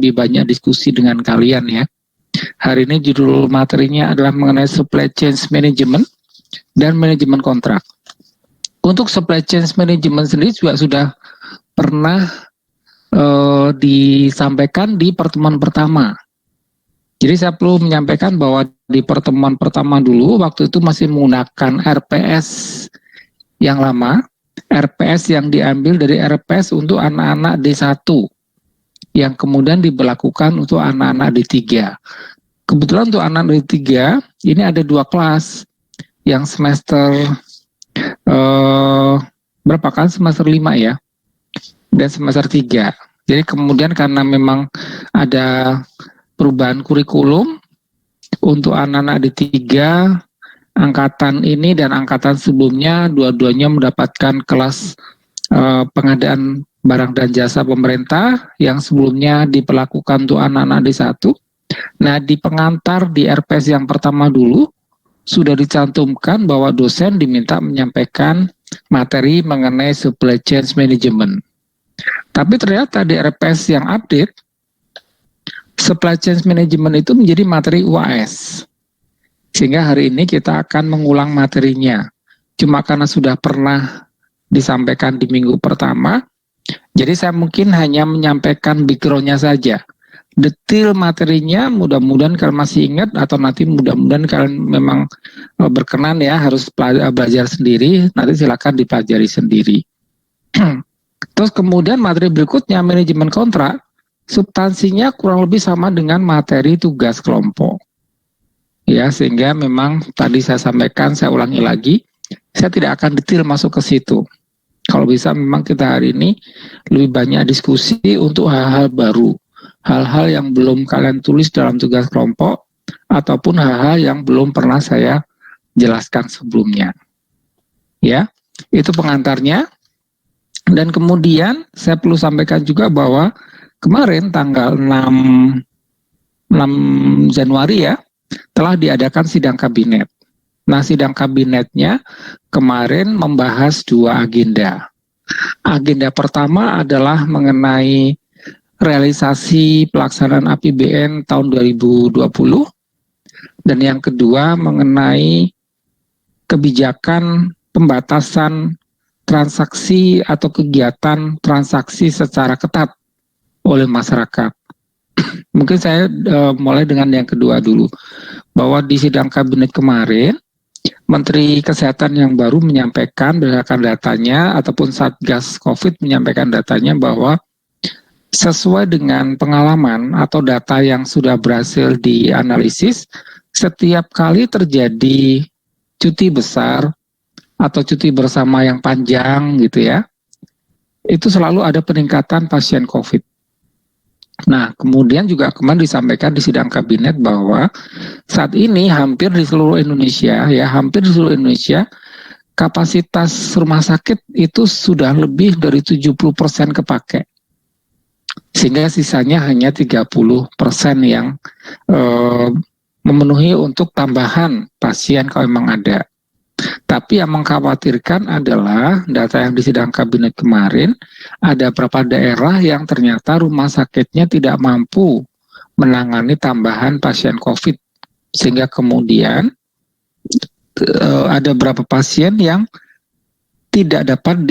lebih banyak diskusi dengan kalian ya. Hari ini judul materinya adalah mengenai supply chain management dan manajemen kontrak. Untuk supply chain management sendiri juga sudah pernah disampaikan di pertemuan pertama. Jadi saya perlu menyampaikan bahwa di pertemuan pertama dulu, waktu itu masih menggunakan RPS yang lama, RPS yang diambil dari RPS untuk anak-anak D1, yang kemudian diberlakukan untuk anak-anak D3. Kebetulan untuk anak D3, ini ada 2 kelas, yang semester, berapa kan? Semester 5 ya, dan semester 3. Jadi kemudian karena memang ada perubahan kurikulum untuk anak-anak D3 angkatan ini dan angkatan sebelumnya, dua-duanya mendapatkan kelas pengadaan barang dan jasa pemerintah yang sebelumnya diperlakukan untuk anak-anak D1. Nah, di pengantar di RPS yang pertama dulu sudah dicantumkan bahwa dosen diminta menyampaikan materi mengenai supply chain management. Tapi ternyata di RPS yang update, supply chain management itu menjadi materi UAS. Sehingga hari ini kita akan mengulang materinya. Cuma karena sudah pernah disampaikan di minggu pertama, jadi saya mungkin hanya menyampaikan background-nya saja. Detail materinya mudah-mudahan kalian masih ingat, atau nanti mudah-mudahan kalian memang berkenan ya harus belajar sendiri, nanti silakan dipelajari sendiri. Terus kemudian materi berikutnya manajemen kontrak, substansinya kurang lebih sama dengan materi tugas kelompok. Ya, sehingga memang tadi saya sampaikan, saya ulangi lagi, saya tidak akan detail masuk ke situ. Kalau bisa memang kita hari ini lebih banyak diskusi untuk hal-hal baru, hal-hal yang belum kalian tulis dalam tugas kelompok, ataupun hal-hal yang belum pernah saya jelaskan sebelumnya. Ya, itu pengantarnya. Dan kemudian saya perlu sampaikan juga bahwa kemarin tanggal 6 Januari ya, telah diadakan sidang kabinet. Nah, sidang kabinetnya kemarin membahas 2 agenda. Agenda pertama adalah mengenai realisasi pelaksanaan APBN tahun 2020, dan yang kedua mengenai kebijakan pembatasan transaksi atau kegiatan transaksi secara ketat oleh masyarakat. Mungkin saya mulai dengan yang kedua dulu, bahwa di sidang kabinet kemarin, Menteri Kesehatan yang baru menyampaikan berdasarkan datanya, ataupun Satgas COVID menyampaikan datanya, bahwa sesuai dengan pengalaman atau data yang sudah berhasil dianalisis, setiap kali terjadi cuti besar atau cuti bersama yang panjang gitu ya, itu selalu ada peningkatan pasien COVID. Nah, kemudian juga kemarin disampaikan di sidang kabinet bahwa saat ini hampir di seluruh Indonesia ya, hampir di seluruh Indonesia kapasitas rumah sakit itu sudah lebih dari 70% kepake. Sehingga sisanya hanya 30% yang memenuhi untuk tambahan pasien kalau memang ada. Tapi yang mengkhawatirkan adalah data yang di sidang kabinet kemarin, ada beberapa daerah yang ternyata rumah sakitnya tidak mampu menangani tambahan pasien COVID. Sehingga kemudian ada beberapa pasien yang tidak dapat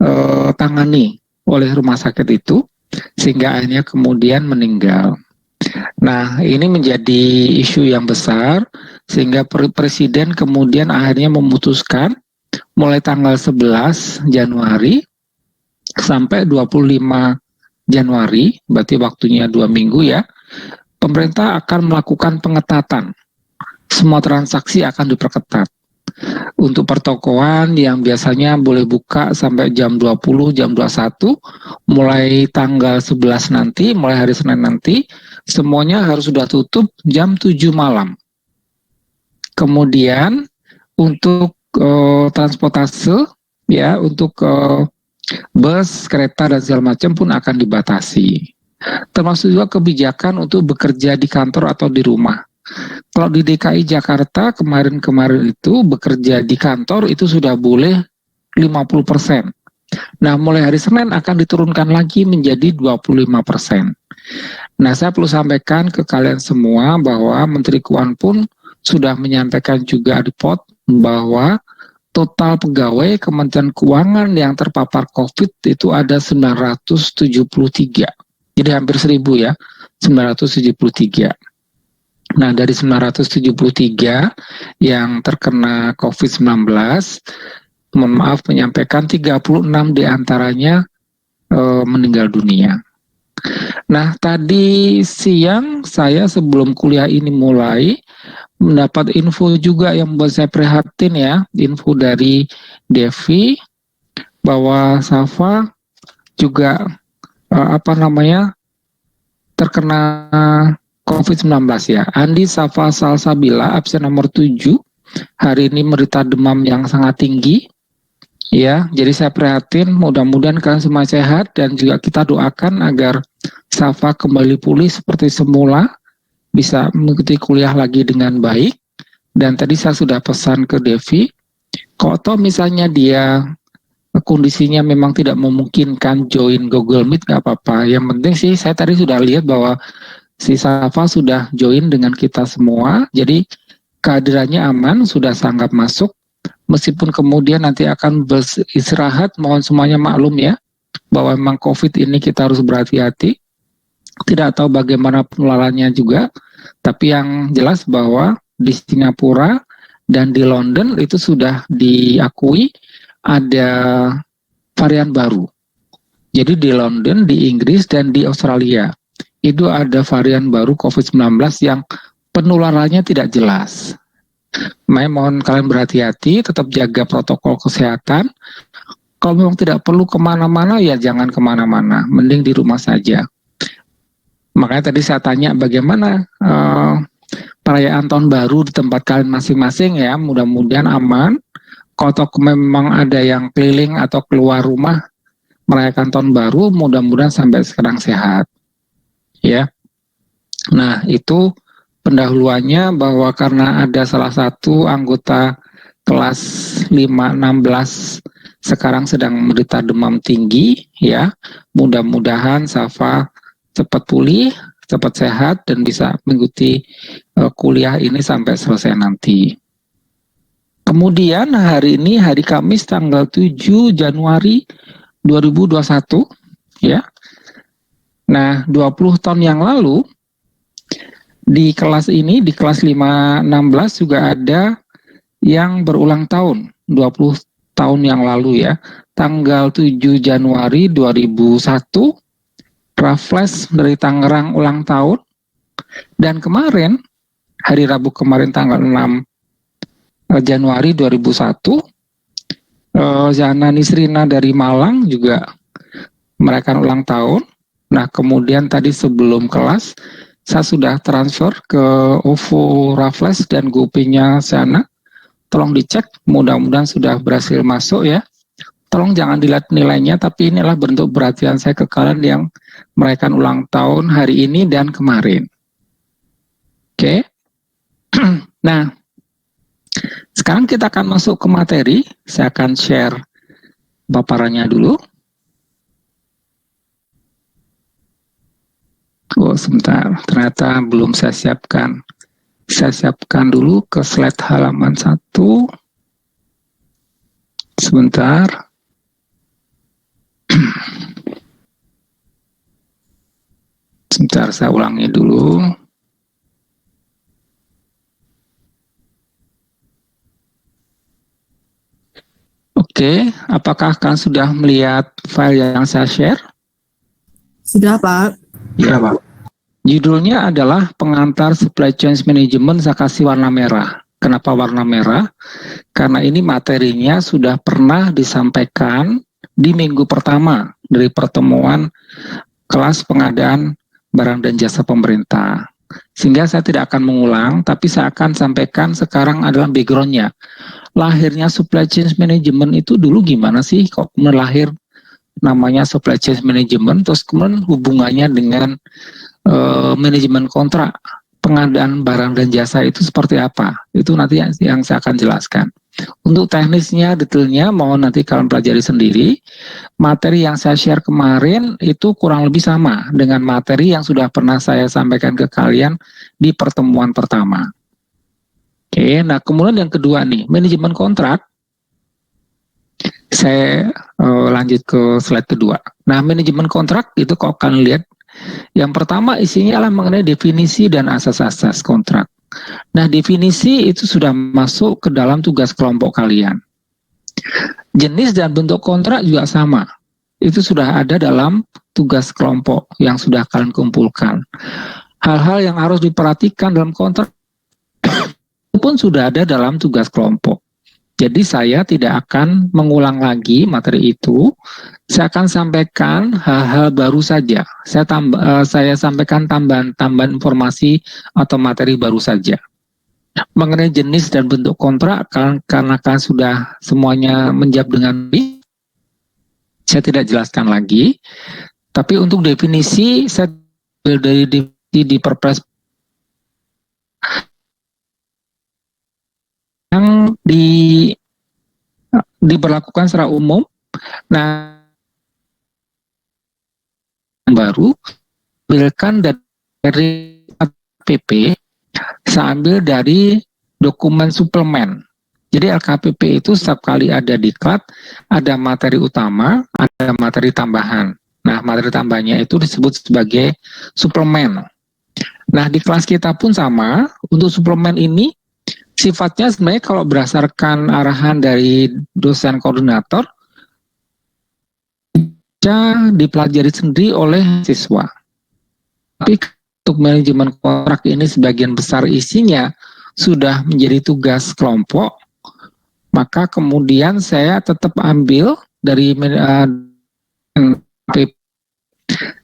ditangani oleh rumah sakit itu, sehingga akhirnya kemudian meninggal. Nah, ini menjadi isu yang besar, sehingga Presiden kemudian akhirnya memutuskan mulai tanggal 11 Januari sampai 25 Januari, berarti waktunya 2 minggu ya, pemerintah akan melakukan pengetatan. Semua transaksi akan diperketat. Untuk pertokoan yang biasanya boleh buka sampai jam 20, jam 21, mulai tanggal 11 nanti, mulai hari Senin nanti, semuanya harus sudah tutup jam 7 malam. Kemudian untuk transportasi, ya, untuk bus, kereta, dan segala macam pun akan dibatasi. Termasuk juga kebijakan untuk bekerja di kantor atau di rumah. Kalau di DKI Jakarta kemarin-kemarin itu bekerja di kantor itu sudah boleh 50%. Nah, mulai hari Senin akan diturunkan lagi menjadi 25%. Nah, saya perlu sampaikan ke kalian semua bahwa Menteri Keuangan pun sudah menyampaikan juga di POT bahwa total pegawai Kementerian Keuangan yang terpapar COVID itu ada 973. Jadi hampir 1000 ya, 973. Nah, dari 973 yang terkena COVID-19, mohon maaf menyampaikan 36 diantaranya meninggal dunia. Nah, tadi siang saya sebelum kuliah ini mulai mendapat info juga yang membuat saya prihatin ya, info dari Devi bahwa Safa juga terkena COVID-19 ya. Andi Safa Salsabila absen nomor 7 hari ini menderita demam yang sangat tinggi. Ya, jadi saya prihatin, mudah-mudahan kalian semua sehat dan juga kita doakan agar Safa kembali pulih seperti semula, bisa mengikuti kuliah lagi dengan baik. Dan tadi saya sudah pesan ke Devi, kalau misalnya dia kondisinya memang tidak memungkinkan join Google Meet, nggak apa-apa. Yang penting sih saya tadi sudah lihat bahwa si Safa sudah join dengan kita semua, jadi kehadirannya aman, sudah sangat masuk. Meskipun kemudian nanti akan beristirahat, mohon semuanya maklum ya, bahwa memang COVID ini kita harus berhati-hati. Tidak tahu bagaimana penularannya juga, tapi yang jelas bahwa di Singapura dan di London itu sudah diakui ada varian baru. Jadi di London, di Inggris, dan di Australia itu ada varian baru COVID-19 yang penularannya tidak jelas. Mohon kalian berhati-hati, tetap jaga protokol kesehatan. Kalau memang tidak perlu kemana-mana, ya jangan kemana-mana, mending di rumah saja. Makanya tadi saya tanya bagaimana perayaan tahun baru di tempat kalian masing-masing ya, mudah-mudahan aman. Kalau memang ada yang keliling atau keluar rumah merayakan tahun baru, mudah-mudahan sampai sekarang sehat. Ya. Nah, itu pendahuluannya bahwa karena ada salah satu anggota kelas 516 sekarang sedang menderita demam tinggi ya. Mudah-mudahan Safa cepat pulih, cepat sehat dan bisa mengikuti kuliah ini sampai selesai nanti. Kemudian hari ini hari Kamis tanggal 7 Januari 2021 ya. Nah, 20 tahun yang lalu di kelas ini, di kelas 516 juga ada yang berulang tahun, 20 tahun yang lalu ya. Tanggal 7 Januari 2001, Raffles dari Tangerang ulang tahun. Dan kemarin, hari Rabu kemarin tanggal 6 Januari 2001, Zana Nisrina dari Malang juga merayakan ulang tahun. Nah, kemudian tadi sebelum kelas, saya sudah transfer ke OVO Raffles dan GoPay-nya sana. Tolong dicek, mudah-mudahan sudah berhasil masuk ya. Tolong jangan dilihat nilainya, tapi inilah bentuk perhatian saya ke kalian yang merayakan ulang tahun hari ini dan kemarin. Oke. Nah, sekarang kita akan masuk ke materi. Saya akan share paparannya dulu. Oh, sebentar, ternyata belum saya siapkan. Saya siapkan dulu ke slide halaman 1. Sebentar. Sebentar, saya ulangi dulu. Oke, apakah kalian sudah melihat file yang saya share? Sudah, Pak. Ya, Pak. Judulnya adalah pengantar supply chain management, saya kasih warna merah. Kenapa warna merah? Karena ini materinya sudah pernah disampaikan di minggu pertama dari pertemuan kelas pengadaan barang dan jasa pemerintah. Sehingga saya tidak akan mengulang, tapi saya akan sampaikan sekarang adalah background-nya. Lahirnya supply chain management itu dulu gimana sih? Kok kemudian lahir namanya supply chain management, terus kemudian hubungannya dengan manajemen kontrak pengadaan barang dan jasa itu seperti apa? Itu nanti yang saya akan jelaskan. Untuk teknisnya, detailnya mohon nanti kalian pelajari sendiri. Materi yang saya share kemarin itu kurang lebih sama dengan materi yang sudah pernah saya sampaikan ke kalian di pertemuan pertama. Oke, nah kemudian yang kedua nih, manajemen kontrak. Saya lanjut ke slide kedua. Nah, manajemen kontrak itu kalau kalian lihat, yang pertama isinya adalah mengenai definisi dan asas-asas kontrak. Nah, definisi itu sudah masuk ke dalam tugas kelompok kalian. Jenis dan bentuk kontrak juga sama. Itu sudah ada dalam tugas kelompok yang sudah kalian kumpulkan. Hal-hal yang harus diperhatikan dalam kontrak itu pun sudah ada dalam tugas kelompok. Jadi saya tidak akan mengulang lagi materi itu. Saya akan sampaikan hal-hal baru saja. Saya sampaikan tambahan informasi atau materi baru saja. Mengenai jenis dan bentuk kontrak, karena kan sudah semuanya menjawab dengan baik, saya tidak jelaskan lagi. Tapi untuk definisi, saya dari definisi di Perpres yang diberlakukan secara umum. Nah, baru ambilkan dari PP, saya ambil dari dokumen suplemen. Jadi LKPP itu setiap kali ada diklat, ada materi utama, ada materi tambahan. Nah, materi tambahnya itu disebut sebagai suplemen. Nah, di kelas kita pun sama, untuk suplemen ini sifatnya sebenarnya kalau berdasarkan arahan dari dosen koordinator, bisa dipelajari sendiri oleh siswa. Tapi untuk manajemen kontrak ini sebagian besar isinya sudah menjadi tugas kelompok, maka kemudian saya tetap ambil dari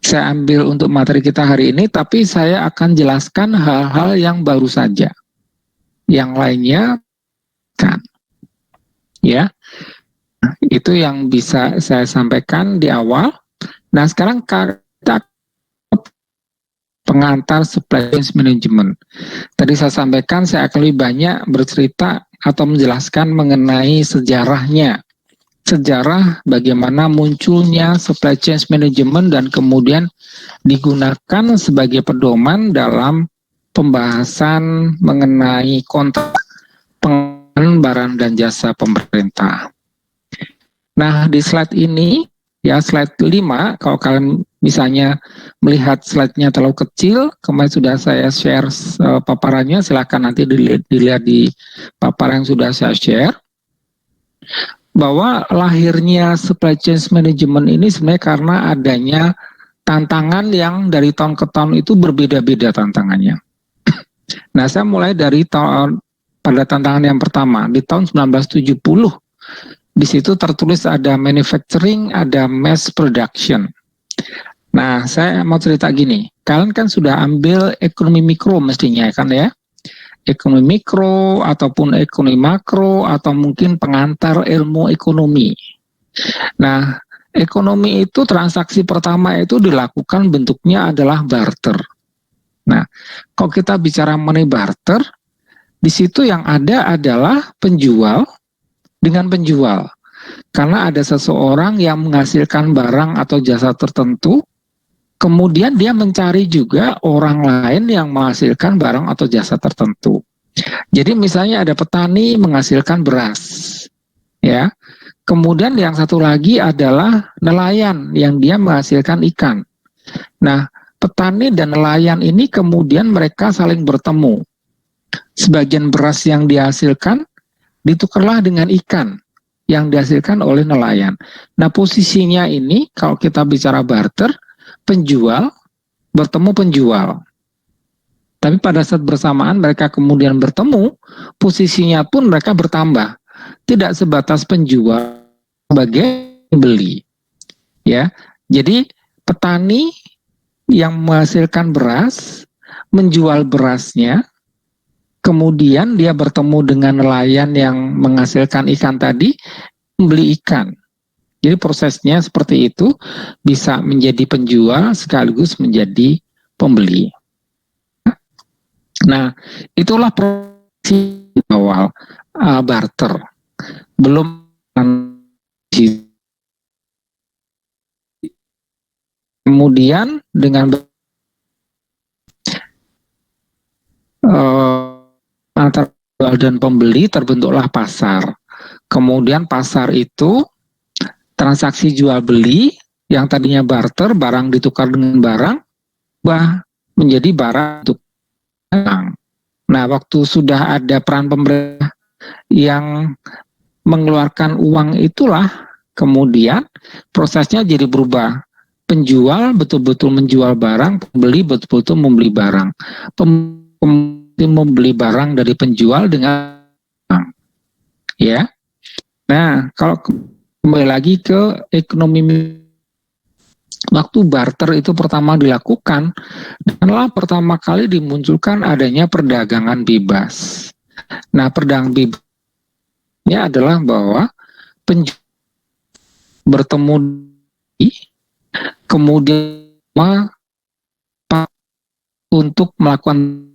saya ambil untuk materi kita hari ini, tapi saya akan jelaskan hal-hal yang baru saja. Yang lainnya kan, ya, itu yang bisa saya sampaikan di awal. Nah, sekarang kita pengantar supply chain management. Tadi saya sampaikan saya akan lebih banyak bercerita atau menjelaskan mengenai sejarahnya, sejarah bagaimana munculnya supply chain management dan kemudian digunakan sebagai pedoman dalam pembahasan mengenai kontrak pengadaan barang dan jasa pemerintah. Nah, di slide ini, ya slide 5, kalau kalian misalnya melihat slide-nya terlalu kecil, kemarin sudah saya share paparannya, silakan nanti dilihat di paparan yang sudah saya share, bahwa lahirnya supply chain management ini sebenarnya karena adanya tantangan yang dari tahun ke tahun itu berbeda-beda tantangannya. Nah, saya mulai dari pada tantangan yang pertama di tahun 1970. Di situ tertulis ada manufacturing, ada mass production. Nah, saya mau cerita gini. Kalian kan sudah ambil ekonomi mikro mestinya kan ya? Ekonomi mikro ataupun ekonomi makro atau mungkin pengantar ilmu ekonomi. Nah, ekonomi itu transaksi pertama itu dilakukan bentuknya adalah barter. Nah, kalau kita bicara mengenai barter, di situ yang ada adalah penjual dengan penjual. Karena ada seseorang yang menghasilkan barang atau jasa tertentu, kemudian dia mencari juga orang lain yang menghasilkan barang atau jasa tertentu. Jadi misalnya ada petani menghasilkan beras, ya. Kemudian yang satu lagi adalah nelayan yang dia menghasilkan ikan. Nah, petani dan nelayan ini kemudian mereka saling bertemu. Sebagian beras yang dihasilkan ditukarlah dengan ikan yang dihasilkan oleh nelayan. Nah, posisinya ini kalau kita bicara barter, penjual bertemu penjual. Tapi pada saat bersamaan mereka kemudian bertemu, posisinya pun mereka bertambah. Tidak sebatas penjual sebagai pembeli. Ya. Jadi petani yang menghasilkan beras menjual berasnya, kemudian dia bertemu dengan nelayan yang menghasilkan ikan tadi, membeli ikan. Jadi prosesnya seperti itu, bisa menjadi penjual sekaligus menjadi pembeli. Nah, itulah proses awal barter. belum kemudian dengan antara jual dan pembeli terbentuklah pasar. Kemudian pasar itu transaksi jual beli yang tadinya barter, barang ditukar dengan barang, menjadi barang untuk barang. Nah, waktu sudah ada peran pemerintah yang mengeluarkan uang, itulah kemudian prosesnya jadi berubah. Penjual betul-betul menjual barang, pembeli betul-betul membeli barang. Membeli barang dari penjual dengan barang. Ya. Nah, kalau kembali lagi ke ekonomi, waktu barter itu pertama dilakukan, adalah pertama kali dimunculkan adanya perdagangan bebas. Nah, perdagangan bebasnya adalah bahwa penjual bertemu kemudian untuk melakukan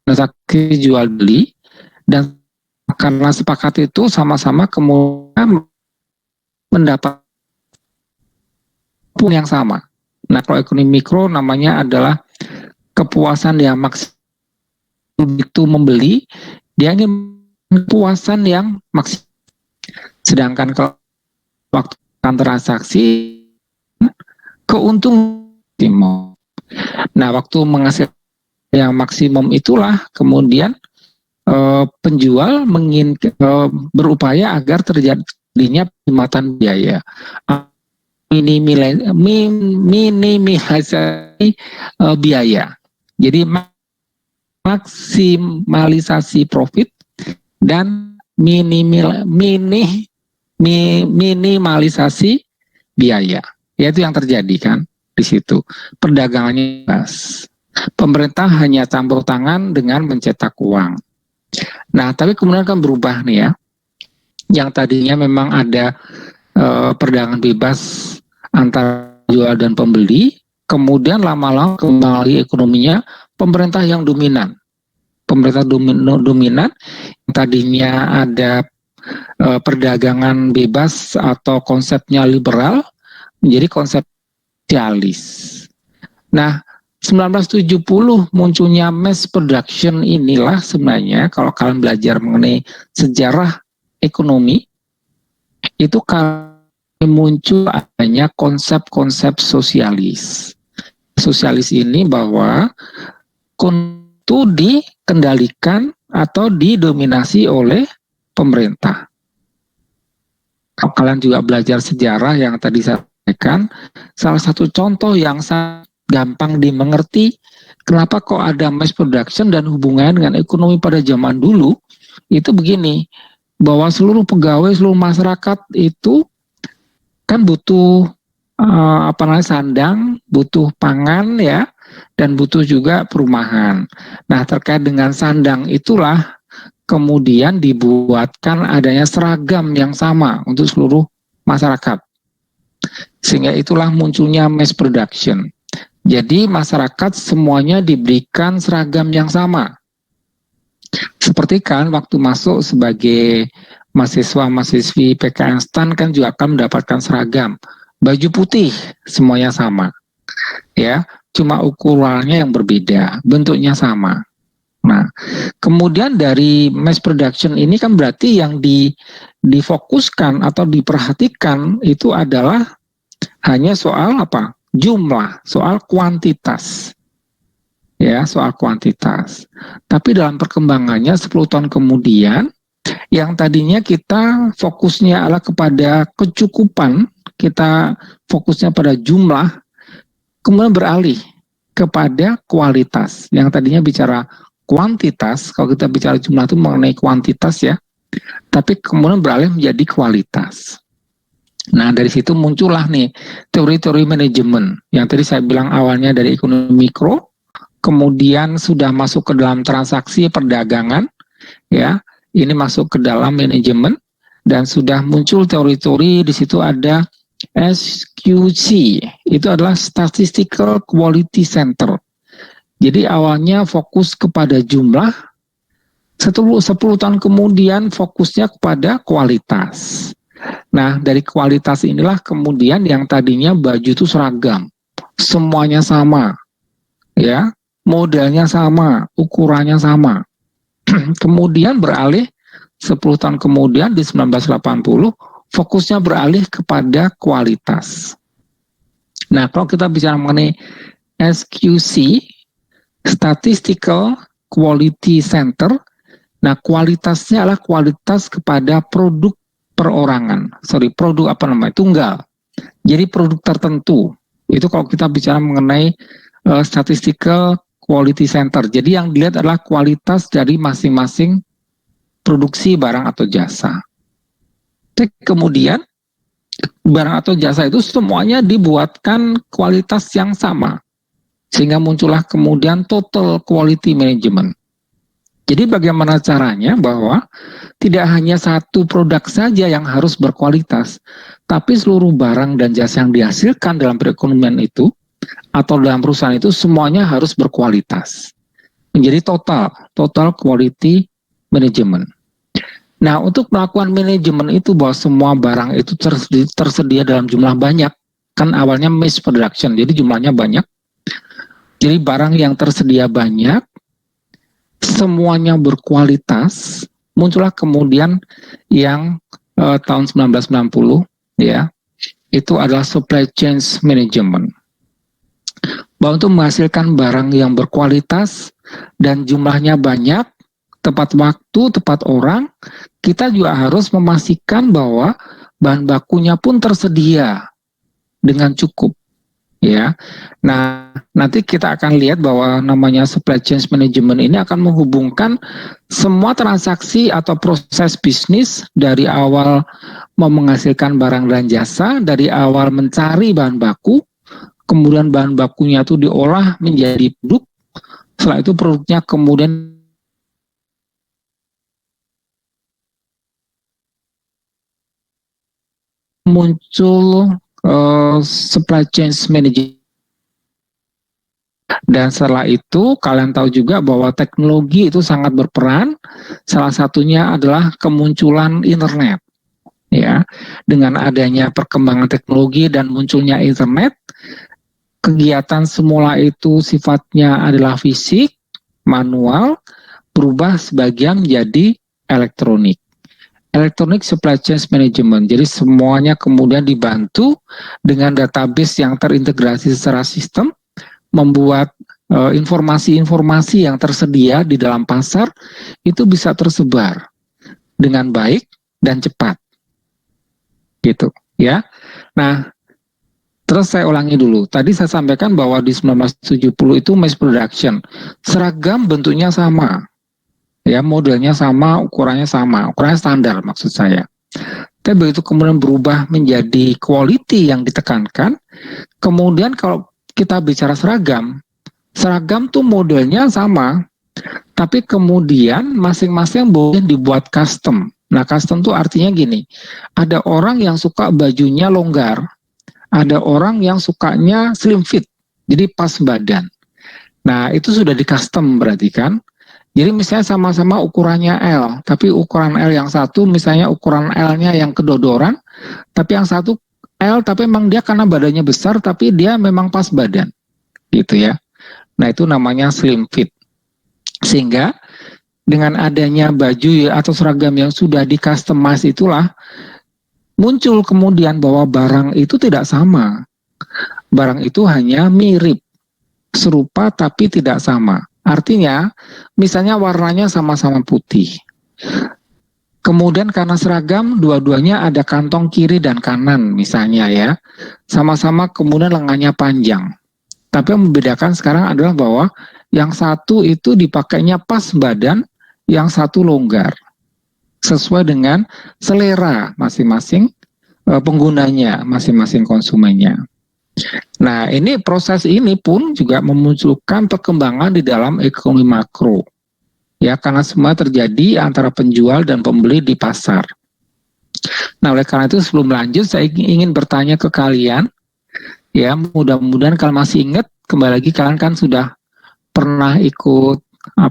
transaksi jual beli, dan karena sepakat itu sama-sama kemudian mendapat pun yang sama. Nah, kalau ekonomi mikro namanya adalah kepuasan yang maksimal. Itu membeli, dia ingin kepuasan yang maksimal. Sedangkan kalau waktu transaksi keuntungan maksimum. Nah, waktu menghasilkan yang maksimum itulah kemudian penjual berupaya agar terjadinya penghematan biaya, minimalisasi biaya. Jadi maksimalisasi profit dan minimalisasi biaya. Ya, itu yang terjadi kan di situ. Perdagangannya bebas. Pemerintah hanya campur tangan dengan mencetak uang. Nah, tapi kemudian kan berubah nih ya. Yang tadinya memang ada perdagangan bebas antara jual dan pembeli, kemudian lama-lama kembali ekonominya pemerintah yang dominan. Pemerintah dominan, tadinya ada perdagangan bebas atau konsepnya liberal, menjadi konsep sosialis. Nah, 1970 munculnya mass production inilah sebenarnya, kalau kalian belajar mengenai sejarah ekonomi, itu muncul adanya konsep-konsep sosialis. Sosialis ini bahwa itu dikendalikan atau didominasi oleh pemerintah. Kalau kalian juga belajar sejarah yang tadi saya sampaikan, salah satu contoh yang sangat gampang dimengerti kenapa kok ada mass production dan hubungannya dengan ekonomi pada zaman dulu, itu begini, bahwa seluruh pegawai, seluruh masyarakat itu kan butuh sandang, butuh pangan ya, dan butuh juga perumahan. Nah, terkait dengan sandang itulah kemudian dibuatkan adanya seragam yang sama untuk seluruh masyarakat. Sehingga itulah munculnya mass production. Jadi masyarakat semuanya diberikan seragam yang sama. Seperti kan waktu masuk sebagai mahasiswa-mahasiswi PKN STAN kan juga akan mendapatkan seragam. Baju putih semuanya sama. Ya, cuma ukurannya yang berbeda, bentuknya sama. Nah, kemudian dari mass production ini kan berarti yang difokuskan atau diperhatikan itu adalah hanya soal apa? Jumlah, soal kuantitas. Ya, soal kuantitas. Tapi dalam perkembangannya 10 tahun kemudian, yang tadinya kita fokusnya adalah kepada kecukupan, kita fokusnya pada jumlah, kemudian beralih kepada kualitas. Yang tadinya bicara kuantitas, kalau kita bicara jumlah itu mengenai kuantitas ya, tapi kemudian beralih menjadi kualitas. Nah, dari situ muncullah nih teori-teori manajemen yang tadi saya bilang awalnya dari ekonomi mikro, kemudian sudah masuk ke dalam transaksi perdagangan, ya, ini masuk ke dalam manajemen, dan sudah muncul teori-teori. Di situ ada SQC, itu adalah Statistical Quality Center. Jadi awalnya fokus kepada jumlah, 10 tahun kemudian fokusnya kepada kualitas. Nah, dari kualitas inilah kemudian yang tadinya baju itu seragam, semuanya sama, ya, modelnya sama, ukurannya sama. Kemudian beralih 10 tahun kemudian di 1980, fokusnya beralih kepada kualitas. Nah, kalau kita bicara mengenai SQC, Statistical Quality Center, nah kualitasnya adalah kualitas kepada produk perorangan, produk tunggal. Jadi produk tertentu. Itu kalau kita bicara mengenai Statistical Quality Center. Jadi yang dilihat adalah kualitas dari masing-masing produksi barang atau jasa. Kemudian barang atau jasa itu semuanya dibuatkan kualitas yang sama. Sehingga muncullah kemudian Total Quality Management. Jadi bagaimana caranya bahwa tidak hanya satu produk saja yang harus berkualitas, tapi seluruh barang dan jasa yang dihasilkan dalam perekonomian itu atau dalam perusahaan itu semuanya harus berkualitas. Menjadi total quality management. Nah, untuk melakukan manajemen itu bahwa semua barang itu tersedia dalam jumlah banyak, kan awalnya mass production, jadi jumlahnya banyak. Jadi barang yang tersedia banyak, semuanya berkualitas, muncullah kemudian yang tahun 1990 ya, itu adalah supply chain management. Bahwa untuk menghasilkan barang yang berkualitas dan jumlahnya banyak, tepat waktu, tepat orang, kita juga harus memastikan bahwa bahan bakunya pun tersedia dengan cukup. Ya, nah nanti kita akan lihat bahwa namanya supply chain management ini akan menghubungkan semua transaksi atau proses bisnis dari awal mau menghasilkan barang dan jasa, dari awal mencari bahan baku, kemudian bahan bakunya itu diolah menjadi produk, setelah itu produknya kemudian muncul supply chain management. Dan setelah itu kalian tahu juga bahwa teknologi itu sangat berperan. Salah satunya adalah kemunculan internet. Ya, dengan adanya perkembangan teknologi dan munculnya internet, kegiatan semula itu sifatnya adalah fisik, manual, berubah sebagian menjadi elektronik. Electronic Supply Chain Management. Jadi semuanya kemudian dibantu dengan database yang terintegrasi secara sistem, membuat informasi-informasi yang tersedia di dalam pasar itu bisa tersebar dengan baik dan cepat. Gitu, ya. Nah, terus saya ulangi dulu. Tadi saya sampaikan bahwa di 1970 itu mass production. Seragam bentuknya sama. Ya, modelnya sama, ukurannya standar maksud saya. Tapi begitu kemudian berubah menjadi quality yang ditekankan, kemudian kalau kita bicara seragam tuh modelnya sama, tapi kemudian masing-masing boleh dibuat custom. Nah, custom tuh artinya gini, ada orang yang suka bajunya longgar, ada orang yang sukanya slim fit, jadi pas badan. Nah, itu sudah di custom berarti kan. Jadi misalnya sama-sama ukurannya L, tapi ukuran L yang satu misalnya ukuran L-nya yang kedodoran, tapi yang satu L tapi memang dia karena badannya besar tapi dia memang pas badan. Gitu ya. Nah, itu namanya slim fit. Sehingga dengan adanya baju atau seragam yang sudah di-customize itulah muncul kemudian bahwa barang itu tidak sama. Barang itu hanya mirip, serupa tapi tidak sama. Artinya, misalnya warnanya sama-sama putih. Kemudian karena seragam, dua-duanya ada kantong kiri dan kanan misalnya ya. Sama-sama kemudian lengannya panjang. Tapi yang membedakan sekarang adalah bahwa yang satu itu dipakainya pas badan, yang satu longgar. Sesuai dengan selera masing-masing penggunanya, masing-masing konsumennya. Nah, ini proses ini pun juga memunculkan perkembangan di dalam ekonomi makro. Ya, karena semua terjadi antara penjual dan pembeli di pasar. Nah, oleh karena itu sebelum lanjut saya ingin bertanya ke kalian. Ya, mudah-mudahan kalian masih ingat, kembali lagi kalian kan sudah pernah ikut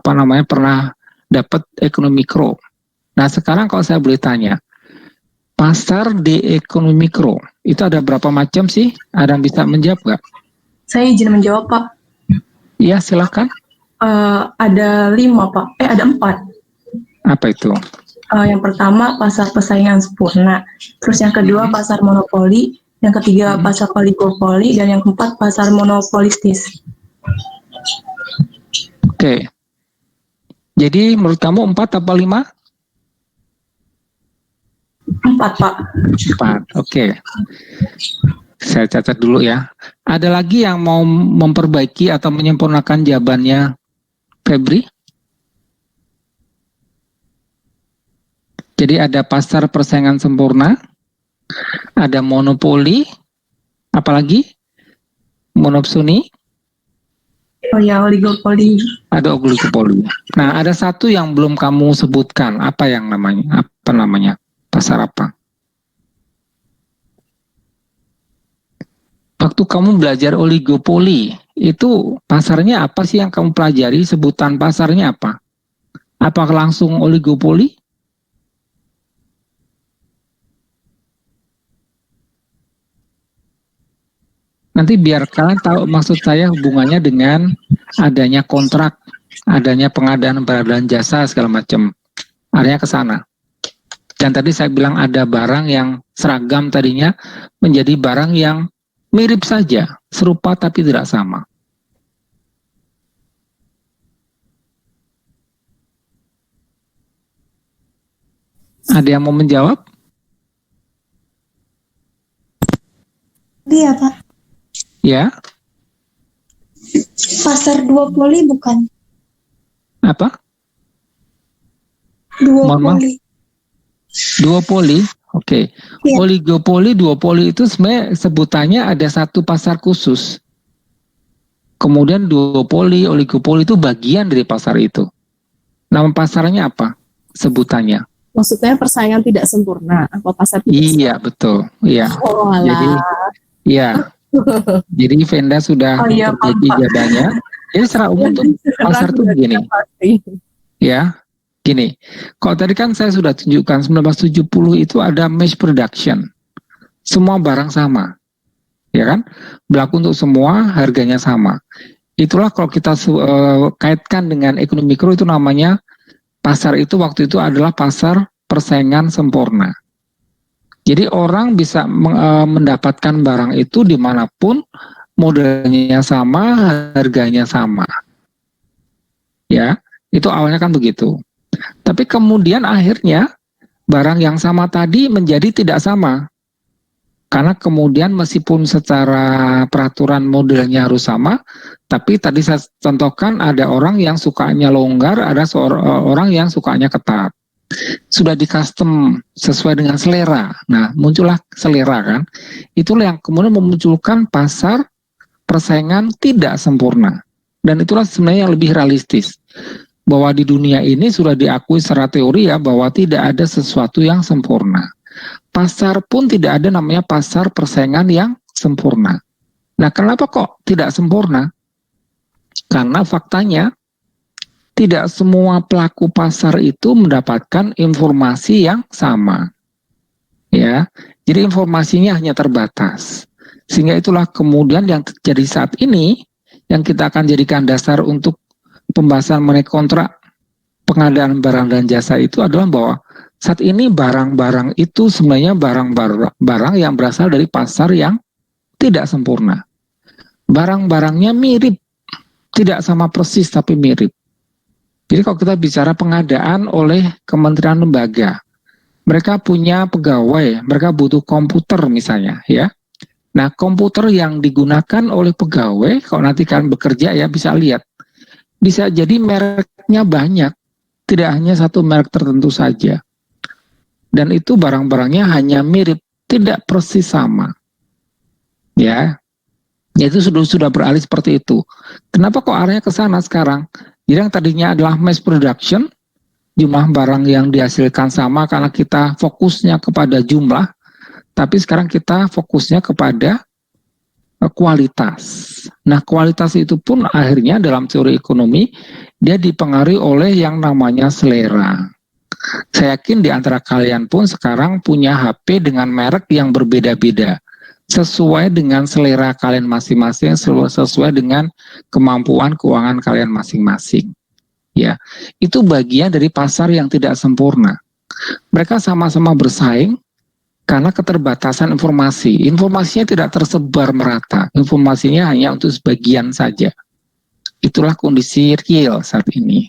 pernah dapat ekonomi mikro. Nah sekarang kalau saya boleh tanya, pasar di ekonomi mikro itu ada berapa macam sih? Ada yang bisa menjawab nggak? Saya izin menjawab, Pak. Iya silakan. Ada 5, Pak. Ada 4. Apa itu? Yang pertama pasar persaingan sempurna, terus yang kedua pasar monopoli, yang ketiga pasar oligopoli, dan yang keempat pasar monopolistis. Oke. Jadi menurut kamu 4 apa 5? 4, Pak. 4, oke. Saya catat dulu ya. Ada lagi yang mau memperbaiki atau menyempurnakan jawabannya Febri? Jadi ada pasar persaingan sempurna, ada monopoli, apalagi monopsoni, Oh ya, oligopoli. ada oligopoli. Nah, ada satu yang belum kamu sebutkan. Apa yang namanya? Apa namanya? Pasar apa? Waktu kamu belajar oligopoli, itu pasarnya apa sih yang kamu pelajari? Sebutan pasarnya apa? Apakah langsung oligopoli? Nanti biar kalian tahu maksud saya hubungannya dengan adanya kontrak, adanya pengadaan barang dan jasa segala macam. Arahnya ke sana. Dan tadi saya bilang ada barang yang seragam tadinya menjadi barang yang mirip saja, serupa tapi tidak sama. Ada yang mau menjawab? Iya, Pak. Ya, Pasar duopoli bukan? apa? Mohon maaf. Duopoli. Duopoli, oke. Iya. Oligopoli, duopoli itu sebenarnya sebutannya ada satu pasar khusus. Kemudian duopoli, oligopoli itu bagian dari pasar itu. Nama pasarnya apa? Sebutannya. Maksudnya persaingan tidak sempurna, apa pasar tidak Iya, betul. Iya. Oh, alah. Jadi, iya. Jadi Venda sudah memperbaiki jawabannya. Jadi secara umum tuh pasar tuh begini. Ya, gini. Kalau tadi kan saya sudah tunjukkan 1970 itu ada mass production. Semua barang sama. Ya kan? Berlaku untuk semua, harganya sama. Itulah kalau kita kaitkan dengan ekonomi mikro itu namanya pasar itu waktu itu adalah pasar persaingan sempurna. Jadi orang bisa mendapatkan barang itu dimanapun, modelnya sama, harganya sama. Ya, itu awalnya kan begitu. Tapi kemudian akhirnya barang yang sama tadi menjadi tidak sama. Karena kemudian meskipun secara peraturan modelnya harus sama, tapi tadi saya contohkan ada orang yang sukanya longgar, ada orang yang sukanya ketat. Sudah di custom sesuai dengan selera. Nah, muncullah selera kan. Itulah yang kemudian memunculkan pasar persaingan tidak sempurna. Dan itulah sebenarnya yang lebih realistis. Bahwa di dunia ini sudah diakui secara teori ya bahwa tidak ada sesuatu yang sempurna. Pasar pun tidak ada namanya pasar persaingan yang sempurna. Nah, kenapa kok tidak sempurna? Karena faktanya tidak semua pelaku pasar itu mendapatkan informasi yang sama. Ya, jadi informasinya hanya terbatas. Sehingga itulah kemudian yang terjadi saat ini yang kita akan jadikan dasar untuk pembahasan mengenai kontrak pengadaan barang dan jasa itu adalah bahwa saat ini barang-barang itu sebenarnya barang-barang yang berasal dari pasar yang tidak sempurna. Barang-barangnya mirip, tidak sama persis tapi mirip. Jadi kalau kita bicara pengadaan oleh kementerian lembaga, mereka punya pegawai, mereka butuh komputer misalnya, ya. Nah, komputer yang digunakan oleh pegawai, kalau nanti kalian bekerja ya bisa lihat, bisa jadi mereknya banyak, tidak hanya satu merek tertentu saja. Dan itu barang-barangnya hanya mirip, tidak persis sama. Ya, itu sudah beralih seperti itu. Kenapa kok arahnya ke sana sekarang? Jadi yang tadinya adalah mass production, jumlah barang yang dihasilkan sama karena kita fokusnya kepada jumlah, tapi sekarang kita fokusnya kepada kualitas. Nah, kualitas itu pun akhirnya dalam teori ekonomi dia dipengaruhi oleh yang namanya selera. Saya yakin di antara kalian pun sekarang punya HP dengan merek yang berbeda-beda, sesuai dengan selera kalian masing-masing, sesuai dengan kemampuan keuangan kalian masing-masing. Ya, itu bagian dari pasar yang tidak sempurna. Mereka sama-sama bersaing karena keterbatasan informasi. Informasinya tidak tersebar merata, informasinya hanya untuk sebagian saja. Itulah kondisi real saat ini.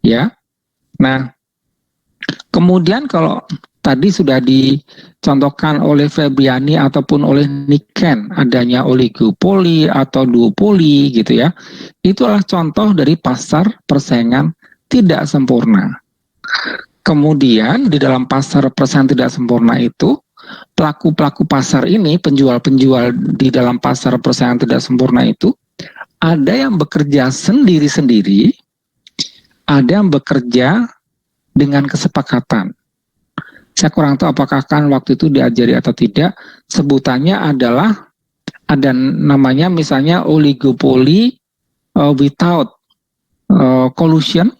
Ya. Nah, kemudian kalau tadi sudah dicontohkan oleh Febriani ataupun oleh Niken adanya oligopoli atau duopoli gitu ya. Itulah contoh dari pasar persaingan tidak sempurna. Kemudian di dalam pasar persaingan tidak sempurna itu, pelaku-pelaku pasar ini, penjual-penjual di dalam pasar persaingan tidak sempurna itu, ada yang bekerja sendiri-sendiri, ada yang bekerja dengan kesepakatan. Saya kurang tahu apakah kan waktu itu diajari atau tidak. Sebutannya adalah ada namanya misalnya oligopoli without collusion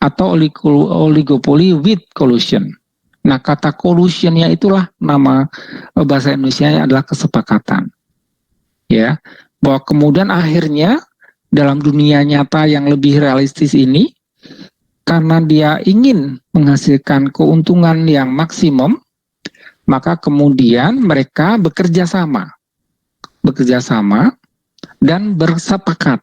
atau oligopoli with collusion. Nah, kata collusionnya itulah nama bahasa Indonesianya adalah kesepakatan. Ya, bahwa kemudian akhirnya dalam dunia nyata yang lebih realistis ini, karena dia ingin menghasilkan keuntungan yang maksimum, maka kemudian mereka bekerja sama dan bersepakat.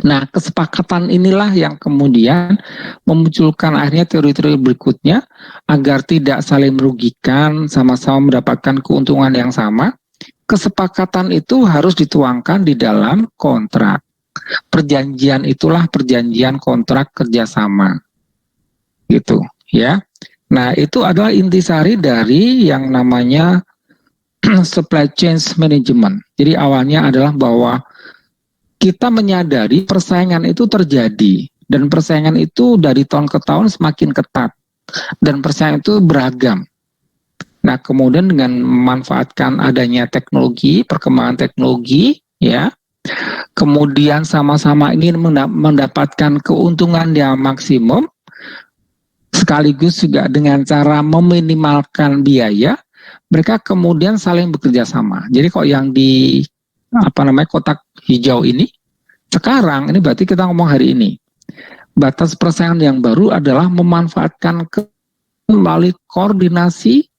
Nah, kesepakatan inilah yang kemudian memunculkan akhirnya teori-teori berikutnya agar tidak saling merugikan, sama-sama mendapatkan keuntungan yang sama. Kesepakatan itu harus dituangkan di dalam kontrak. Perjanjian itulah perjanjian kontrak kerjasama. Gitu, ya. Nah, itu adalah intisari dari yang namanya supply chain management. Jadi awalnya adalah bahwa kita menyadari persaingan itu terjadi, dan persaingan itu dari tahun ke tahun semakin ketat, dan persaingan itu beragam. Nah, kemudian dengan memanfaatkan adanya teknologi, perkembangan teknologi, ya, kemudian sama-sama ingin mendapatkan keuntungan yang maksimum, sekaligus juga dengan cara meminimalkan biaya, mereka kemudian saling bekerja sama. Jadi kok yang di kotak hijau ini, sekarang ini berarti kita ngomong hari ini, batas persaingan yang baru adalah memanfaatkan melalui koordinasi,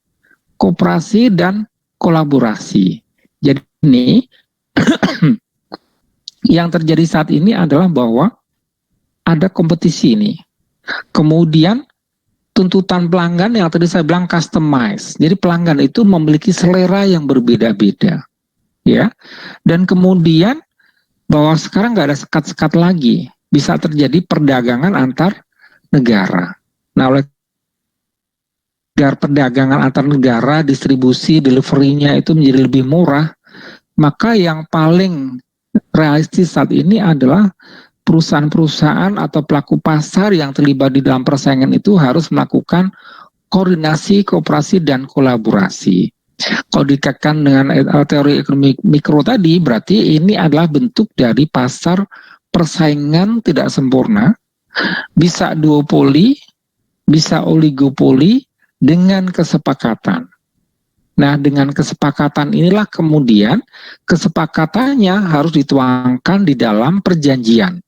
kooperasi, dan kolaborasi. Jadi ini yang terjadi saat ini adalah bahwa ada kompetisi ini. Kemudian tuntutan pelanggan yang tadi saya bilang customize. Jadi pelanggan itu memiliki selera yang berbeda-beda. Ya, dan kemudian bahwa sekarang nggak ada sekat-sekat lagi, bisa terjadi perdagangan antar negara. Nah, oleh perdagangan antar negara, distribusi, delivery-nya itu menjadi lebih murah, maka yang paling realistis saat ini adalah perusahaan-perusahaan atau pelaku pasar yang terlibat di dalam persaingan itu harus melakukan koordinasi, kooperasi, dan kolaborasi. Kalau dikaitkan dengan teori ekonomi mikro tadi, berarti ini adalah bentuk dari pasar persaingan tidak sempurna, bisa duopoli, bisa oligopoli dengan kesepakatan. Nah, dengan kesepakatan inilah kemudian kesepakatannya harus dituangkan di dalam perjanjian.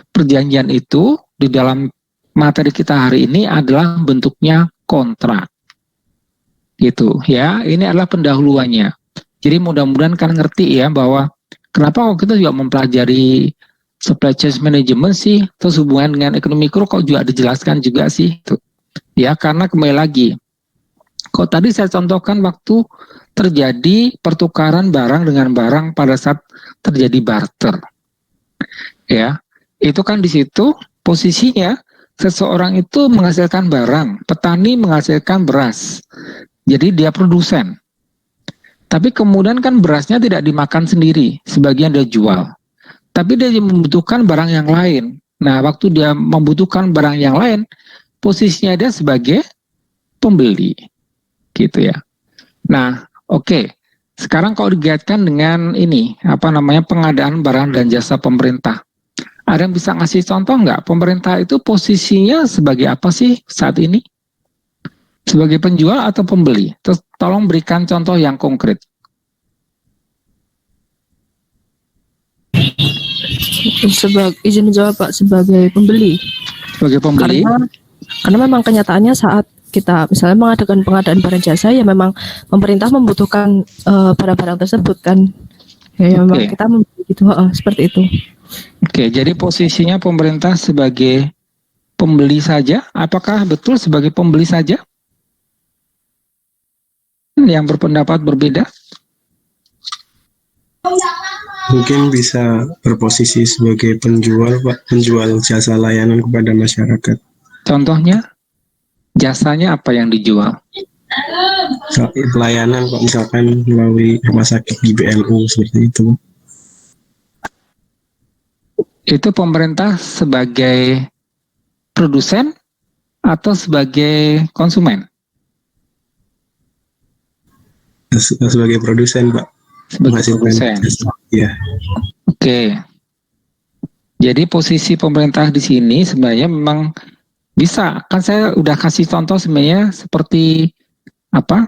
Perjanjian itu di dalam materi kita hari ini adalah bentuknya kontrak. Gitu ya, ini adalah pendahuluannya. Jadi mudah-mudahan kan ngerti ya bahwa kenapa kok kita juga mempelajari supply chain management sih, terus hubungan dengan ekonomi mikro kok juga dijelaskan juga sih, tuh. Ya, karena kembali lagi, kok tadi saya contohkan waktu terjadi pertukaran barang dengan barang pada saat terjadi barter, ya, itu kan di situ posisinya seseorang itu menghasilkan barang, petani menghasilkan beras. Jadi dia produsen. Tapi kemudian kan berasnya tidak dimakan sendiri, sebagian dia jual. Tapi dia membutuhkan barang yang lain. Nah, waktu dia membutuhkan barang yang lain, posisinya dia sebagai pembeli. Gitu ya. Nah, oke. Sekarang kalau dikaitkan dengan ini, pengadaan barang dan jasa pemerintah. Ada yang bisa ngasih contoh nggak? Pemerintah itu posisinya sebagai apa sih saat ini? Sebagai penjual atau pembeli? Terus tolong berikan contoh yang konkret. Izin jawab Pak, sebagai pembeli. Sebagai pembeli? Karena memang kenyataannya saat kita misalnya mengadakan pengadaan barang jasa, ya memang pemerintah membutuhkan barang-barang tersebut kan. Ya memang kita membeli gitu, seperti itu. Oke, jadi posisinya pemerintah sebagai pembeli saja? Apakah betul sebagai pembeli saja? Yang berpendapat berbeda? Mungkin bisa berposisi sebagai penjual, Pak, penjual jasa layanan kepada masyarakat. Contohnya, jasanya apa yang dijual? Pelayanan, Pak, misalkan melalui rumah sakit GBLU seperti itu. Itu pemerintah sebagai produsen atau sebagai konsumen? Sebagai produsen, Pak. Sebagai produsen. Ya. Oke. Jadi posisi pemerintah di sini sebenarnya memang bisa. Kan saya udah kasih contoh sebenarnya seperti apa?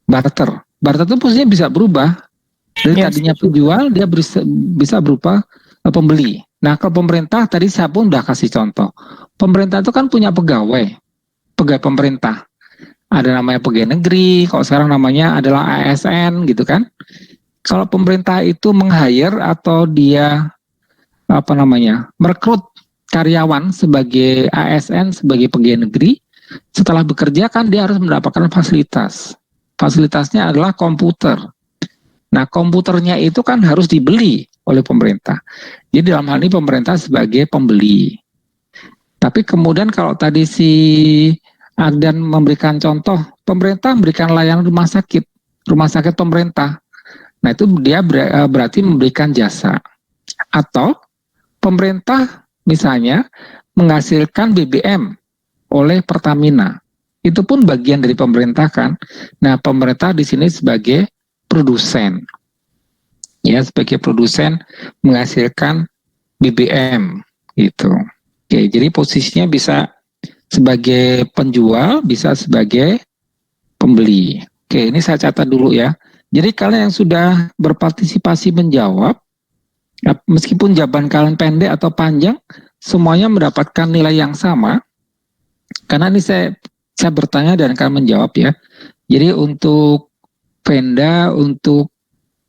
Barter. Barter itu posisinya bisa berubah. Dari tadinya penjual dia bisa berupa pembeli. Nah, kalau pemerintah tadi saya pun udah kasih contoh. Pemerintah itu kan punya pegawai pemerintah. Ada namanya pegawai negeri, kalau sekarang namanya adalah ASN gitu kan. Kalau pemerintah itu meng-hire atau dia merekrut karyawan sebagai ASN, sebagai pegawai negeri, setelah bekerja kan dia harus mendapatkan fasilitas. Fasilitasnya adalah komputer. Nah, komputernya itu kan harus dibeli oleh pemerintah. Jadi dalam hal ini pemerintah sebagai pembeli. Tapi kemudian kalau tadi si Agdan memberikan contoh, pemerintah memberikan layanan rumah sakit pemerintah. Nah, itu dia berarti memberikan jasa. Atau pemerintah misalnya menghasilkan BBM oleh Pertamina. Itu pun bagian dari pemerintah kan. Nah, pemerintah di sini sebagai produsen. Ya, sebagai produsen menghasilkan BBM gitu. Oke, jadi posisinya bisa sebagai penjual, bisa sebagai pembeli. Oke, ini saya catat dulu ya. Jadi kalian yang sudah berpartisipasi menjawab, meskipun jawaban kalian pendek atau panjang, semuanya mendapatkan nilai yang sama. Karena ini saya bertanya dan kalian menjawab ya. Jadi untuk Venda, untuk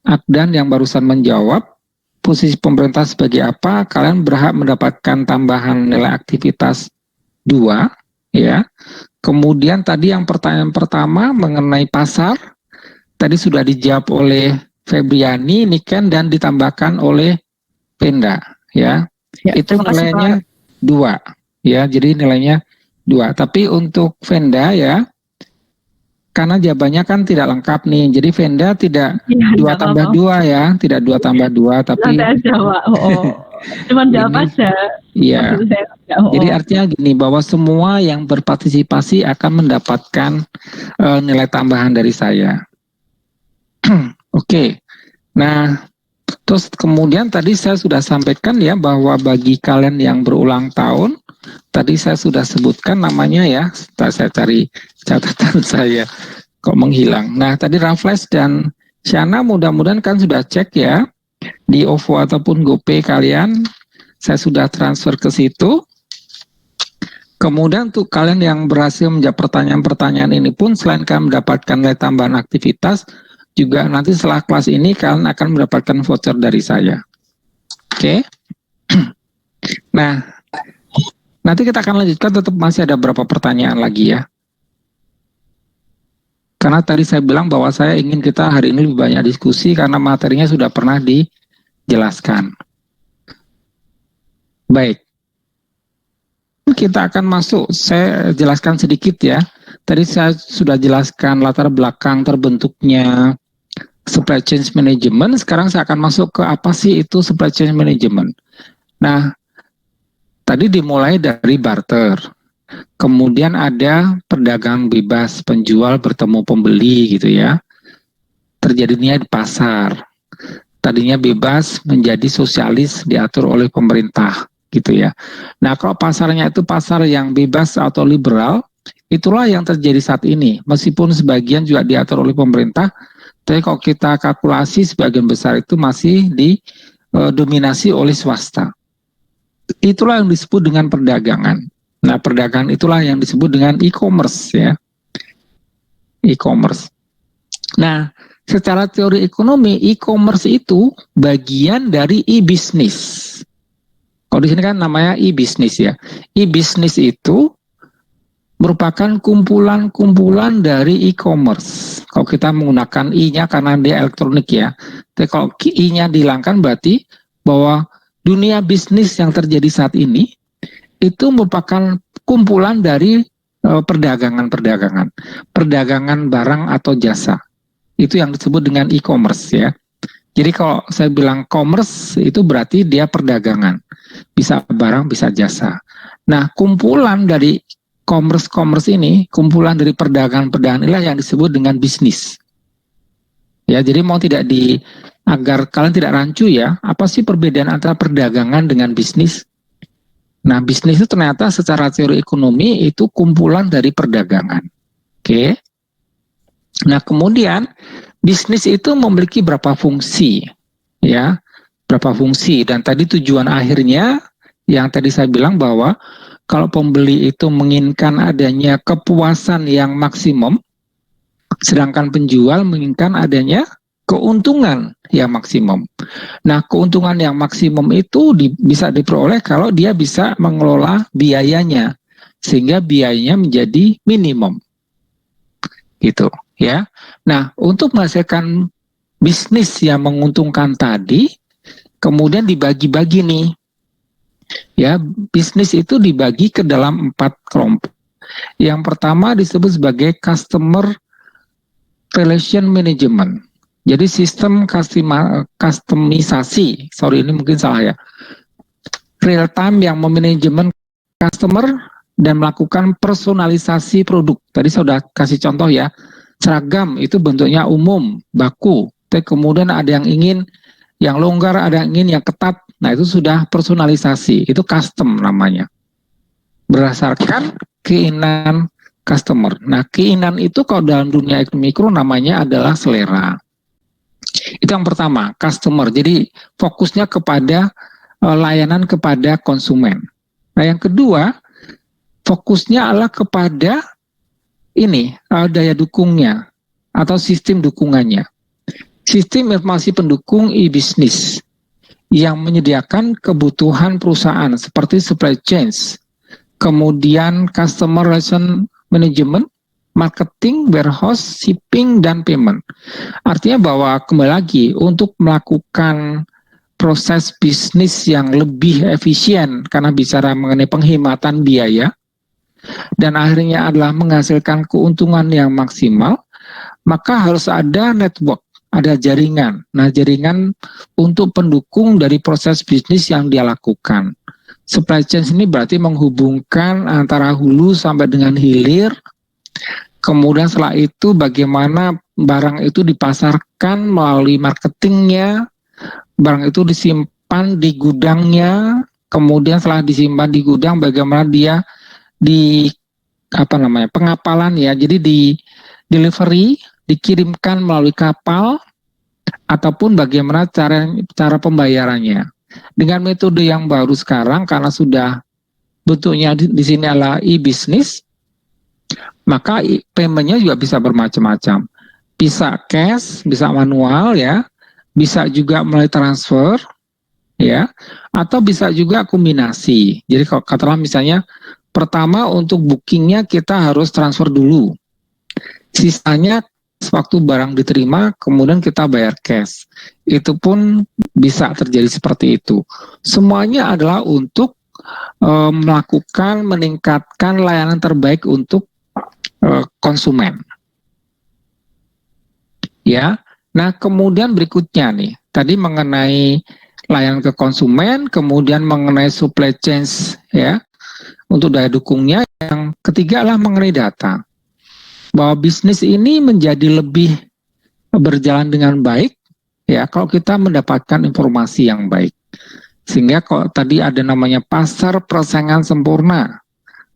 Agdan yang barusan menjawab, posisi pemerintah sebagai apa, kalian berhak mendapatkan tambahan nilai aktivitas 2, ya. Kemudian tadi yang pertanyaan pertama mengenai pasar, tadi sudah dijawab oleh Febriani, Niken, dan ditambahkan oleh Venda, ya. Itu nilainya 2, ya. Jadi nilainya 2. Tapi untuk Venda ya, karena jawabannya kan tidak lengkap nih, jadi Venda tidak 2 tambah 2 ya, tidak 2 tambah 2, tapi cuman jawab aja. Iya. Jadi artinya gini, bahwa semua yang berpartisipasi akan mendapatkan nilai tambahan dari saya. Oke. Nah, terus kemudian tadi saya sudah sampaikan ya, bahwa bagi kalian yang berulang tahun, tadi saya sudah sebutkan namanya ya, saya cari catatan saya kok menghilang. Nah, tadi Raffles dan Shana mudah-mudahan kan sudah cek ya di OVO ataupun GoPay kalian. Saya sudah transfer ke situ. Kemudian untuk kalian yang berhasil menjawab pertanyaan-pertanyaan ini pun, selain kalian mendapatkan nilai tambahan aktivitas, juga nanti setelah kelas ini kalian akan mendapatkan voucher dari saya. Oke. Nah, nanti kita akan lanjutkan, tetap masih ada beberapa pertanyaan lagi ya. Karena tadi saya bilang bahwa saya ingin kita hari ini lebih banyak diskusi karena materinya sudah pernah dijelaskan. Baik. Kita akan masuk, saya jelaskan sedikit ya. Tadi saya sudah jelaskan latar belakang terbentuknya supply chain management. Sekarang saya akan masuk ke apa sih itu supply chain management. Nah, tadi dimulai dari barter. Kemudian ada perdagang bebas, penjual bertemu pembeli gitu ya. Terjadinya di pasar. tadinya bebas menjadi sosialis diatur oleh pemerintah gitu ya. Nah, kalau pasarnya itu pasar yang bebas atau liberal, itulah yang terjadi saat ini. Meskipun sebagian juga diatur oleh pemerintah, tapi kalau kita kalkulasi sebagian besar itu masih didominasi oleh swasta. Itulah yang disebut dengan perdagangan. Nah, perdagangan itulah yang disebut dengan e-commerce ya. E-commerce. Nah, secara teori ekonomi, e-commerce itu bagian dari e-business. Kalau di sini kan namanya e-business ya. E-business itu merupakan kumpulan-kumpulan dari e-commerce. Kalau kita menggunakan i-nya karena dia elektronik ya. Tapi kalau i-nya dihilangkan berarti bahwa dunia bisnis yang terjadi saat ini itu merupakan kumpulan dari perdagangan barang atau jasa. Itu yang disebut dengan e-commerce ya. Jadi kalau saya bilang commerce itu berarti dia perdagangan. Bisa barang, bisa jasa. Nah, kumpulan dari commerce ini, kumpulan dari perdagangan inilah yang disebut dengan bisnis. Ya, jadi mau tidak agar kalian tidak rancu ya, apa sih perbedaan antara perdagangan dengan bisnis? Nah, bisnis itu ternyata secara teori ekonomi itu kumpulan dari perdagangan. Oke. Nah, kemudian bisnis itu memiliki berapa fungsi, ya, berapa fungsi. Dan tadi tujuan akhirnya yang tadi saya bilang bahwa kalau pembeli itu menginginkan adanya kepuasan yang maksimum, sedangkan penjual menginginkan adanya keuntungan yang maksimum. Nah, keuntungan yang maksimum itu bisa diperoleh kalau dia bisa mengelola biayanya, sehingga biayanya menjadi minimum. Gitu. Ya, nah untuk menghasilkan bisnis yang menguntungkan tadi, kemudian dibagi-bagi nih, ya bisnis itu dibagi ke dalam 4 kelompok. Yang pertama disebut sebagai customer relation management. Jadi sistem customisasi, sorry ini mungkin salah ya, real time yang memanajemen customer dan melakukan personalisasi produk. Tadi saya sudah kasih contoh ya. Seragam itu bentuknya umum, baku. Tapi kemudian ada yang ingin yang longgar, ada yang ingin yang ketat. Nah, itu sudah personalisasi. Itu custom namanya. Berdasarkan keinginan customer. Nah, keinginan itu kalau dalam dunia ekonomi mikro namanya adalah selera. Itu yang pertama, customer. Jadi fokusnya kepada layanan kepada konsumen. Nah, yang kedua, fokusnya adalah kepada daya dukungnya atau sistem dukungannya. Sistem informasi pendukung e-business yang menyediakan kebutuhan perusahaan seperti supply chains, kemudian customer relation management, marketing, warehouse, shipping, dan payment. Artinya bahwa kembali lagi untuk melakukan proses bisnis yang lebih efisien karena bicara mengenai penghematan biaya, dan akhirnya adalah menghasilkan keuntungan yang maksimal, maka harus ada network, ada jaringan. Nah, jaringan untuk pendukung dari proses bisnis yang dia lakukan. Supply chain ini berarti menghubungkan antara hulu sampai dengan hilir. Kemudian setelah itu bagaimana barang itu dipasarkan melalui marketingnya, barang itu disimpan di gudangnya, kemudian setelah disimpan di gudang bagaimana dia pengapalan ya, jadi di delivery, dikirimkan melalui kapal ataupun bagaimana cara pembayarannya. Dengan metode yang baru sekarang karena sudah bentuknya di sini adalah e-business, maka paymentnya juga bisa bermacam-macam. Bisa cash, bisa manual ya, bisa juga melalui transfer ya, atau bisa juga kombinasi. Jadi kalau katakanlah misalnya pertama untuk bookingnya kita harus transfer dulu. Sisanya waktu barang diterima kemudian kita bayar cash. Itu pun bisa terjadi seperti itu. Semuanya adalah untuk meningkatkan layanan terbaik untuk konsumen. Ya. Nah, kemudian berikutnya nih. Tadi mengenai layanan ke konsumen, kemudian mengenai supply chain ya. Untuk daya dukungnya, yang ketiga adalah mengenai data. Bahwa bisnis ini menjadi lebih berjalan dengan baik ya kalau kita mendapatkan informasi yang baik. Sehingga kalau tadi ada namanya pasar persaingan sempurna,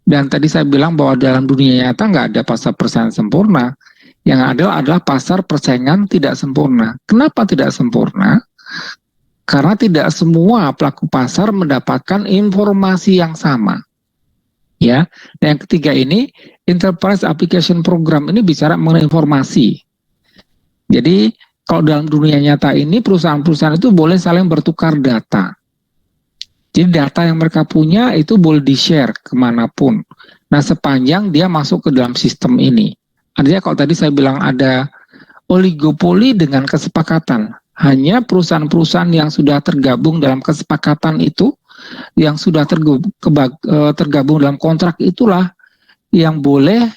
dan tadi saya bilang bahwa dalam dunia nyata nggak ada pasar persaingan sempurna, yang ada adalah pasar persaingan tidak sempurna. Kenapa tidak sempurna? Karena tidak semua pelaku pasar mendapatkan informasi yang sama. Ya, dan yang ketiga ini Enterprise Application Program ini bicara mengenai informasi. Jadi kalau dalam dunia nyata ini perusahaan-perusahaan itu boleh saling bertukar data. Jadi data yang mereka punya itu boleh di-share kemanapun. Nah sepanjang dia masuk ke dalam sistem ini. Artinya kalau tadi saya bilang ada oligopoli dengan kesepakatan. Hanya perusahaan-perusahaan yang sudah tergabung dalam kesepakatan itu, yang sudah tergabung dalam kontrak itulah yang boleh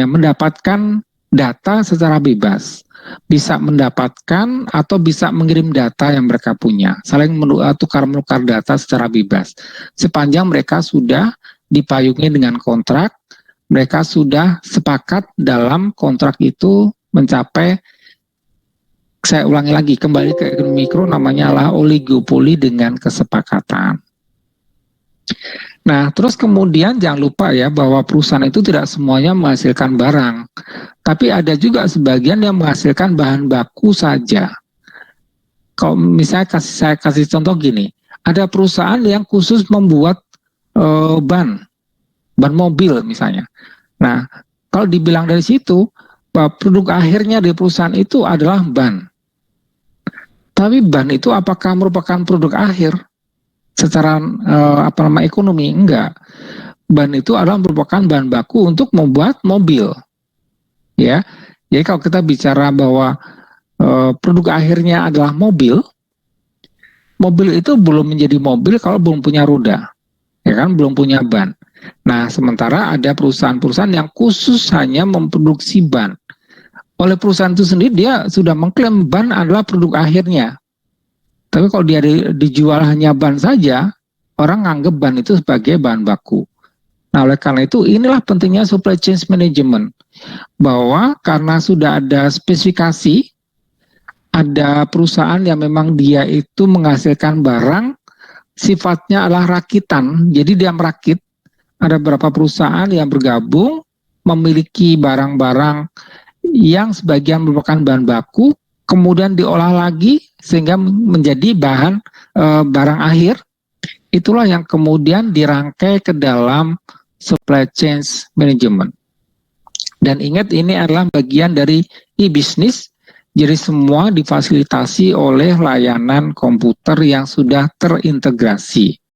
mendapatkan data secara bebas, bisa mendapatkan atau bisa mengirim data yang mereka punya, saling tukar-menukar data secara bebas, sepanjang mereka sudah dipayungi dengan kontrak, mereka sudah sepakat dalam kontrak itu mencapai. Saya ulangi lagi, kembali ke ekonomi mikro namanya adalah oligopoli dengan kesepakatan. Nah, terus kemudian jangan lupa ya bahwa perusahaan itu tidak semuanya menghasilkan barang, tapi ada juga sebagian yang menghasilkan bahan baku saja. Kalau misalnya saya kasih contoh gini, ada perusahaan yang khusus membuat ban mobil misalnya. Nah, kalau dibilang dari situ, produk akhirnya di perusahaan itu adalah ban. Tapi ban itu apakah merupakan produk akhir secara ekonomi? Enggak. Ban itu adalah merupakan bahan baku untuk membuat mobil. Ya. Jadi kalau kita bicara bahwa produk akhirnya adalah mobil itu belum menjadi mobil kalau belum punya roda. Ya kan, belum punya ban. Nah, sementara ada perusahaan-perusahaan yang khusus hanya memproduksi ban. Oleh perusahaan itu sendiri dia sudah mengklaim ban adalah produk akhirnya. Tapi kalau dia dijual hanya ban saja, orang anggap ban itu sebagai bahan baku. Nah, oleh karena itu inilah pentingnya supply chain management. Bahwa karena sudah ada spesifikasi, ada perusahaan yang memang dia itu menghasilkan barang, sifatnya adalah rakitan. Jadi dia merakit, ada beberapa perusahaan yang bergabung, memiliki barang-barang yang sebagian merupakan bahan baku, kemudian diolah lagi sehingga menjadi bahan barang akhir. Itulah yang kemudian dirangkai ke dalam supply chain management. Dan ingat ini adalah bagian dari e-business, jadi semua difasilitasi oleh layanan komputer yang sudah terintegrasi.